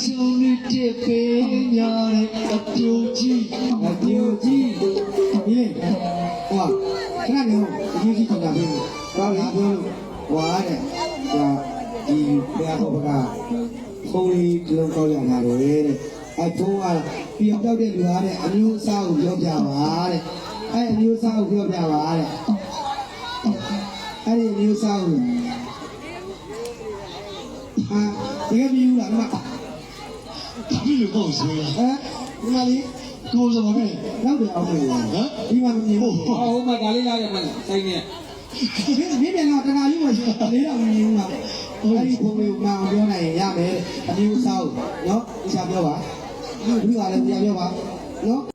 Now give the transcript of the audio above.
ဆုံးနေတဲ့ပေးညာတဲ့အပြိုကြီးဒီလေဟိုခဏနေဟုတ်အပြိုကြီးကြတာပဲဘာလဲပြောလို့ဟွာတဲ့ဒါဒီဘယ်ဟာဘကဖုန်းလေးဒီလိုကောက်ရတာလေတဲ့အဲဖုန်းကပြောက်တဲ့လူဟာတဲ့အမျိုးအစားကိုပြောပြပါတဲ့အဲအမျိုးအစားကိုပြောပြပါတဲ့အဲ့ဒီအမျိုးအစားကိုဒီကပြီးလာမှာဒီလိုပေါ့ဆိုရဒီမှာလေးကိုယ်စမပဲနောက်တယ်အောင်မယ်ဟမ်ဒီမှာမမြင်ဘူးဟိုမှာဒါလေးလာရမှာဆိုင်နေမင်းပြန်တော့တခါကြီးမရှိလေးတော့မမြင်ဘူးလားအဲ့ဒီဘုံလေးကိုမအောင်ပြောနိုင်ရင်ရမယ်အမျိုးအစားကိုနော်ဒီချာပြောပါဒီကလည်းပြန်ပြောပါနော်